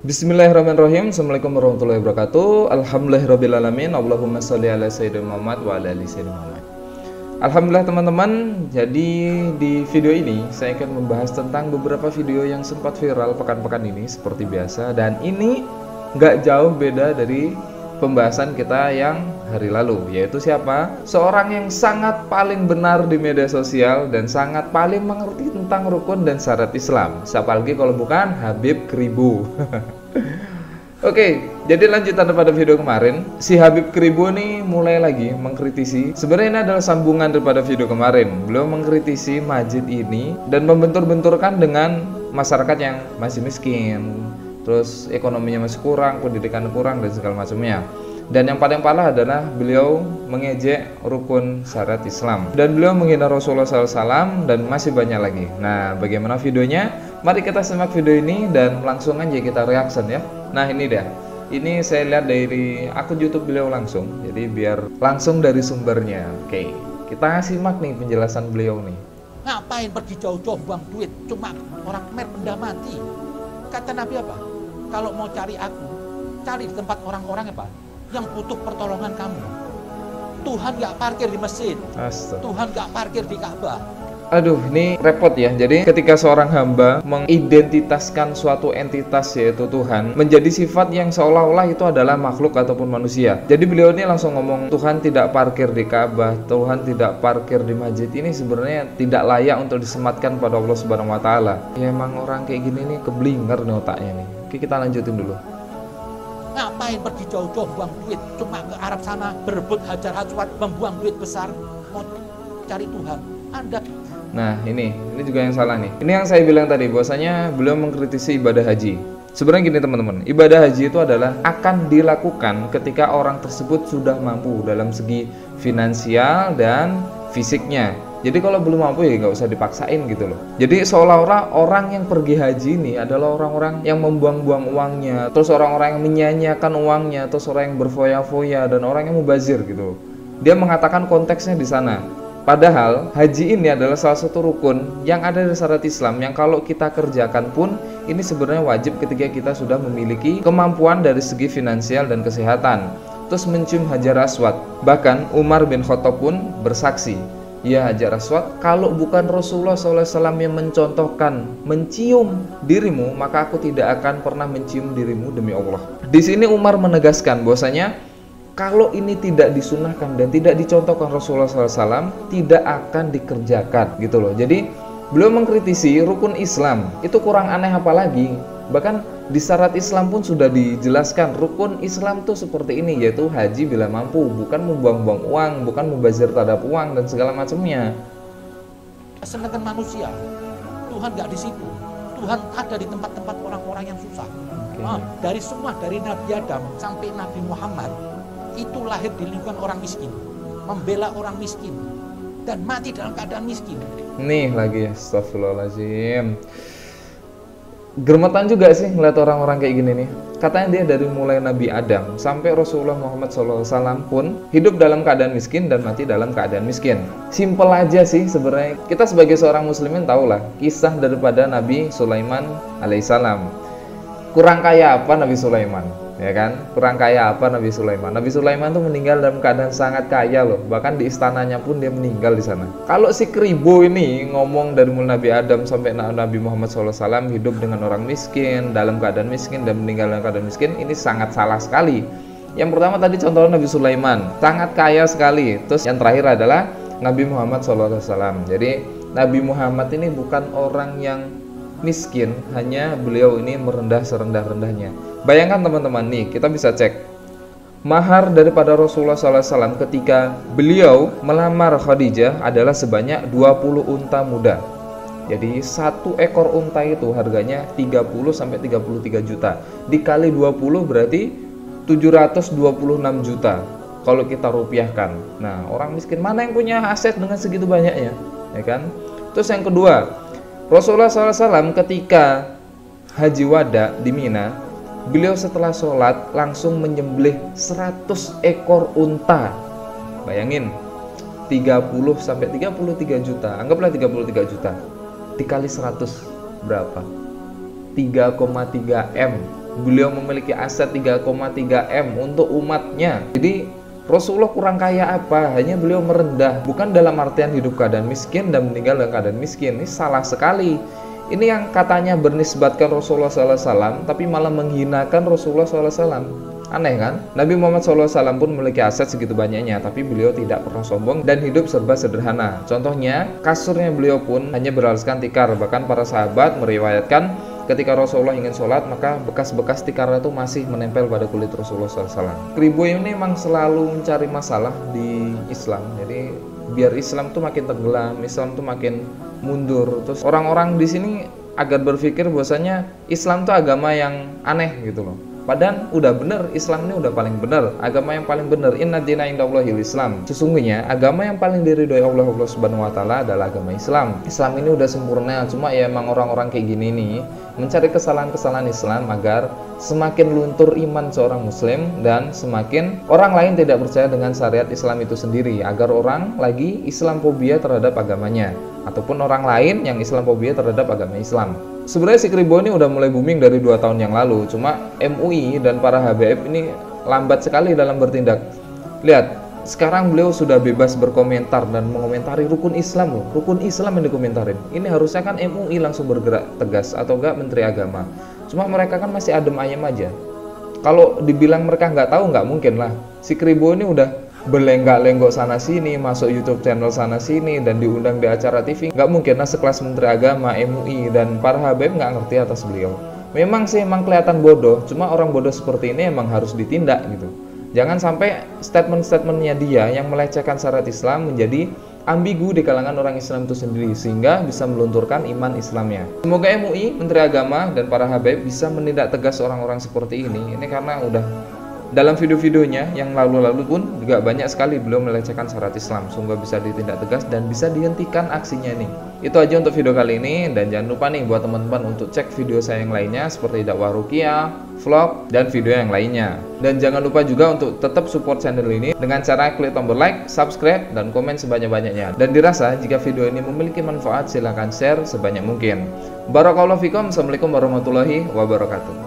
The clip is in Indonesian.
Bismillahirrahmanirrahim. Assalamualaikum warahmatullahi wabarakatuh. Alhamdulillahirrabbilalamin. Allahumma sholli ala sayyidina Muhammad wa ala ali sayyidina Muhammad. Alhamdulillah teman-teman. Jadi di video ini saya akan membahas tentang beberapa video yang sempat viral pekan-pekan ini seperti biasa. Dan ini nggak jauh beda dari pembahasan kita yang hari lalu, yaitu siapa? Seorang yang sangat paling benar di media sosial dan sangat paling mengerti tentang rukun dan syarat Islam. Siapa lagi kalau bukan Habib Kribo. Oke, jadi lanjutan daripada video kemarin, si Habib Kribo nih mulai lagi mengkritisi. Sebenarnya ini adalah sambungan daripada video kemarin. Beliau mengkritisi masjid ini dan membentur-benturkan dengan masyarakat yang masih miskin, terus ekonominya masih kurang, pendidikan kurang dan segala macamnya. Dan yang paling parah adalah beliau mengejek rukun syarat Islam dan beliau menghina Rasulullah SAW dan masih banyak lagi. Nah, bagaimana videonya? Mari kita simak video ini dan langsung aja kita reaction ya. Nah, ini dia. Ini saya lihat dari akun YouTube beliau langsung. Jadi biar langsung dari sumbernya. Oke, kita simak nih penjelasan beliau nih. Ngapain pergi jauh-jauh buang duit? Cuma orang Khmer benda mati. Kata Nabi apa? Kalau mau cari aku, cari di tempat orang-orang apa? Yang butuh pertolongan kamu. Tuhan gak parkir di masjid. Astaga. Tuhan gak parkir di Ka'bah. Aduh, ini repot ya. Jadi ketika seorang hamba mengidentitaskan suatu entitas yaitu Tuhan menjadi sifat yang seolah-olah itu adalah makhluk ataupun manusia. Jadi beliau ini langsung ngomong Tuhan tidak parkir di Ka'bah, Tuhan tidak parkir di masjid. Ini sebenarnya tidak layak untuk disematkan pada Allah Subhanahu wa taala. Ya emang orang kayak gini nih keblinger nih otaknya nih. Oke, kita lanjutin dulu. Ngapain pergi jauh-jauh buang duit? Cuma ke Arab sana berebut hajar aswad, membuang duit besar, mau cari Tuhan. Anda. Nah, ini juga yang salah nih. Ini yang saya bilang tadi, bahwasanya beliau mengkritisi ibadah haji. Sebenarnya gini teman-teman, ibadah haji itu adalah akan dilakukan ketika orang tersebut sudah mampu dalam segi finansial dan fisiknya. Jadi kalau belum mampu ya nggak usah dipaksain gitu loh. Jadi seolah-olah orang yang pergi haji ini adalah orang-orang yang membuang-buang uangnya, terus orang-orang yang menyia-nyiakan uangnya, terus orang yang berfoya-foya dan orang yang mubazir gitu. Dia mengatakan konteksnya di sana. Padahal haji ini adalah salah satu rukun yang ada di syarat Islam yang kalau kita kerjakan pun ini sebenarnya wajib ketika kita sudah memiliki kemampuan dari segi finansial dan kesehatan. Terus mencium hajar aswad. Bahkan Umar bin Khattab pun bersaksi, ya hajar aswad, kalau bukan Rasulullah SAW yang mencontohkan mencium dirimu, maka aku tidak akan pernah mencium dirimu demi Allah. Di sini Umar menegaskan bahwasanya kalau ini tidak disunahkan dan tidak dicontohkan Rasulullah SAW, tidak akan dikerjakan gitu loh. Jadi beliau mengkritisi rukun Islam itu kurang aneh apalagi. Bahkan di syarat Islam pun sudah dijelaskan rukun Islam tuh seperti ini, yaitu haji bila mampu, bukan membuang-buang uang, bukan mubazir terhadap uang dan segala macamnya. Sedangkan manusia, Tuhan gak di situ. Tuhan ada di tempat-tempat orang-orang yang susah. Dari semua, dari Nabi Adam sampai Nabi Muhammad, itu lahir di lingkungan orang miskin, membela orang miskin, dan mati dalam keadaan miskin. Nih lagi, astagfirullahaladzim. Gemetan juga sih ngeliat orang-orang kayak gini nih. Katanya dia dari mulai Nabi Adam sampai Rasulullah Muhammad SAW pun hidup dalam keadaan miskin dan mati dalam keadaan miskin. Simpel aja sih sebenarnya. Kita sebagai seorang muslimin tahulah kisah daripada Nabi Sulaiman alaihissalam. Kurang kaya apa Nabi Sulaiman? Ya kan? Kurang kaya apa Nabi Sulaiman? Nabi Sulaiman tuh meninggal dalam keadaan sangat kaya loh. Bahkan di istananya pun dia meninggal di sana. Kalau si Kribo ini ngomong dari mulai Nabi Adam sampai Nabi Muhammad SAW hidup dengan orang miskin, dalam keadaan miskin dan meninggal dalam keadaan miskin, ini sangat salah sekali. Yang pertama tadi contohnya Nabi Sulaiman, sangat kaya sekali. Terus yang terakhir adalah Nabi Muhammad SAW. Jadi Nabi Muhammad ini bukan orang yang miskin, hanya beliau ini merendah serendah-rendahnya. Bayangkan teman-teman nih, kita bisa cek mahar daripada Rasulullah SAW ketika beliau melamar Khadijah adalah sebanyak 20 unta muda. Jadi satu ekor unta itu harganya 30-33 juta. Dikali 20 berarti 726 juta kalau kita rupiahkan. Nah, orang miskin mana yang punya aset dengan segitu banyaknya, ya kan? Terus yang kedua, Rasulullah SAW ketika haji wada di Mina, beliau setelah sholat langsung menyembelih 100 ekor unta. Bayangin, 30-33 juta, anggaplah 33 juta dikali 100 berapa? 3,3 M beliau memiliki aset 3,3 M untuk umatnya. Jadi Rasulullah kurang kaya apa? Hanya beliau merendah, bukan dalam artian hidup keadaan miskin dan meninggal dalam keadaan miskin. Ini salah sekali. Ini yang katanya bernisbatkan Rasulullah SAW, tapi malah menghinakan Rasulullah SAW. Aneh kan? Nabi Muhammad SAW pun memiliki aset segitu banyaknya, tapi beliau tidak pernah sombong dan hidup serba sederhana. Contohnya, kasurnya beliau pun hanya beralaskan tikar. Bahkan para sahabat meriwayatkan ketika Rasulullah ingin sholat, maka bekas-bekas tikar itu masih menempel pada kulit Rasulullah SAW. Keribu ini memang selalu mencari masalah di Islam. Jadi biar Islam tuh makin tenggelam, Islam tuh makin mundur. Terus orang-orang di sini agar berpikir bahwasanya Islam tuh agama yang aneh gitu loh. Padahal udah bener, Islam ini udah paling bener, agama yang paling bener. Inna dina indallahil Islam. Sesungguhnya agama yang paling diridhoi Allah Subhanahu wa taala adalah agama Islam. Islam ini udah sempurna, cuma ya emang orang-orang kayak gini nih mencari kesalahan-kesalahan Islam agar semakin luntur iman seorang muslim dan semakin orang lain tidak percaya dengan syariat Islam itu sendiri, agar orang lagi Islamfobia terhadap agamanya ataupun orang lain yang Islamfobia terhadap agama Islam. Sebenarnya si Kribo ini udah mulai booming dari 2 tahun yang lalu, cuma MUI dan para HBF ini lambat sekali dalam bertindak. Lihat, sekarang beliau sudah bebas berkomentar dan mengomentari rukun Islam loh. Rukun Islam yang dikomentarin. Ini harusnya kan MUI langsung bergerak tegas atau enggak Menteri Agama. Cuma mereka kan masih adem ayem aja. Kalau dibilang mereka nggak tahu, nggak mungkin lah. Si Kribo ini udah berlenggak-lenggok sana sini, masuk YouTube channel sana sini, dan diundang di acara TV. Nggak mungkin lah sekelas Menteri Agama, MUI, dan para HBM nggak ngerti atas beliau. Memang sih emang kelihatan bodoh, cuma orang bodoh seperti ini emang harus ditindak gitu. Jangan sampai statement-statementnya dia yang melecehkan syariat Islam menjadi ambigu di kalangan orang Islam itu sendiri, sehingga bisa melunturkan iman Islamnya. Semoga MUI, Menteri Agama, dan para HBM bisa menindak tegas orang-orang seperti ini. Ini karena udah dalam video-videonya yang lalu-lalu pun juga banyak sekali beliau melecehkan syariat Islam. Semoga bisa ditindak tegas dan bisa dihentikan aksinya nih. Itu aja untuk video kali ini, dan jangan lupa nih buat teman-teman untuk cek video saya yang lainnya seperti dakwah ruqyah, vlog, dan video yang lainnya. Dan jangan lupa juga untuk tetap support channel ini dengan cara klik tombol like, subscribe, dan komen sebanyak-banyaknya. Dan dirasa jika video ini memiliki manfaat, silahkan share sebanyak mungkin. Barakallahu fikum. Assalamualaikum warahmatullahi wabarakatuh.